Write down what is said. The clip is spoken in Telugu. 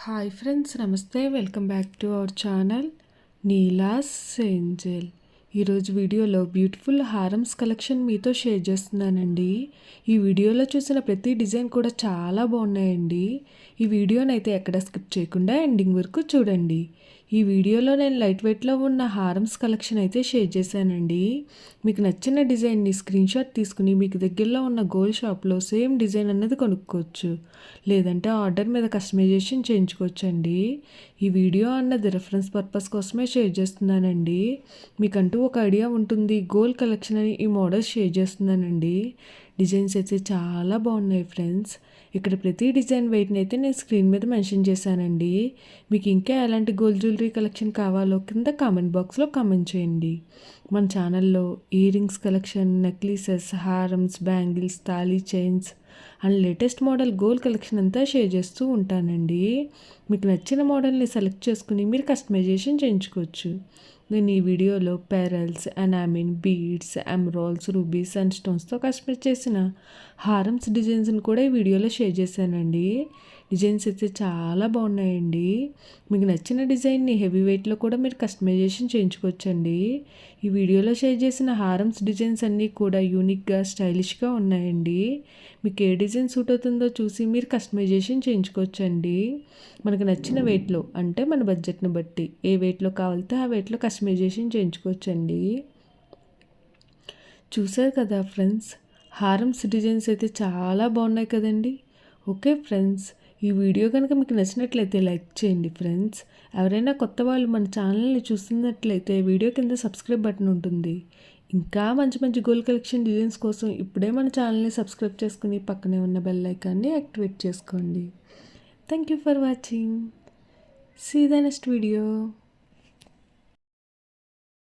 హాయ్ ఫ్రెండ్స్, నమస్తే. Welcome back to our channel Neela's Angel. ఈరోజు వీడియోలో బ్యూటిఫుల్ హారమ్స్ కలెక్షన్ మీతో షేర్ చేస్తున్నానండి. ఈ వీడియోలో చూసిన ప్రతి డిజైన్ కూడా చాలా బాగున్నాయండి. ఈ వీడియోనైతే ఎక్కడ స్కిప్ చేయకుండా ఎండింగ్ వరకు చూడండి. ఈ వీడియోలో నేను లైట్ వెయిట్లో ఉన్న హారమ్స్ కలెక్షన్ అయితే షేర్ చేశానండి. మీకు నచ్చిన డిజైన్ని స్క్రీన్ షాట్ తీసుకుని మీకు దగ్గరలో ఉన్న గోల్డ్ షాప్లో సేమ్ డిజైన్ అన్నది కొనుక్కోవచ్చు, లేదంటే ఆర్డర్ మీద కస్టమైజేషన్ చేయించుకోవచ్చండి. ఈ వీడియో అన్నది రెఫరెన్స్ పర్పస్ కోసమే షేర్ చేస్తున్నానండి. మీకంటూ ఒక ఐడియా ఉంటుంది. గోల్డ్ కలెక్షన్ అని ఈ మోడల్స్ షేర్ చేస్తున్నానండి. డిజైన్స్ అయితే చాలా బాగున్నాయి ఫ్రెండ్స్. ఇక్కడ ప్రతి డిజైన్ వెయిట్ని అయితే నేను స్క్రీన్ మీద మెన్షన్ చేశానండి. మీకు ఇంకా ఎలాంటి గోల్డ్ జ్యువెలరీ కలెక్షన్ కావాలో కింద కామెంట్ బాక్స్లో కామెంట్ చేయండి. మన ఛానల్లో ఇయర్ రింగ్స్ కలెక్షన్, నెక్లెసెస్, హారమ్స్, బ్యాంగిల్స్, తాళీ chains and latest model gold collection అంతా షేర్ చేస్తూ ఉంటానండి. మీకు నచ్చిన మోడల్ని సెలెక్ట్ చేసుకుని మీరు కస్టమైజేషన్ చేయించుకోవచ్చు. నేను ఈ వీడియోలో pearls, enamel, beads, emeralds, rubies and స్టోన్స్తో కస్టమైజ్ చేసిన హారమ్స్ డిజైన్స్ని కూడా ఈ వీడియోలో షేర్ చేశానండి. డిజైన్స్ అయితే చాలా బాగున్నాయండి. మీకు నచ్చిన డిజైన్ని హెవీ వెయిట్లో కూడా మీరు కస్టమైజేషన్ చేయించుకోవచ్చండి. ఈ వీడియోలో షేర్ చేసిన హారమ్స్ డిజైన్స్ అన్నీ కూడా యూనిక్గా, స్టైలిష్గా ఉన్నాయండి. మీకు ఏ డిజైన్ సూట్ అవుతుందో చూసి మీరు కస్టమైజేషన్ చేయించుకోవచ్చండి. మనకు నచ్చిన వెయిట్లో, అంటే మన బడ్జెట్ని బట్టి ఏ వెయిట్లో కావాలితే ఆ వెయిట్లో కస్టమైజేషన్ చేయించుకోవచ్చండి. చూసారు కదా ఫ్రెండ్స్, హారమ్స్ డిజైన్స్ అయితే చాలా బాగున్నాయి కదండి. ఓకే ఫ్రెండ్స్, ఈ వీడియో కనుక మీకు నచ్చినట్లయితే లైక్ చేయండి ఫ్రెండ్స్. ఎవరైనా కొత్త వాళ్ళు మన ఛానల్ని చూస్తున్నట్లయితే వీడియో కింద సబ్స్క్రైబ్ బటన్ ఉంటుంది. ఇంకా మంచి మంచి గోల్డ్ కలెక్షన్ డిజైన్స్ కోసం ఇప్పుడే మన ఛానల్ని సబ్స్క్రైబ్ చేసుకుని పక్కనే ఉన్న బెల్ ఐకాన్ని యాక్టివేట్ చేసుకోండి. Thank you for watching. See the next video.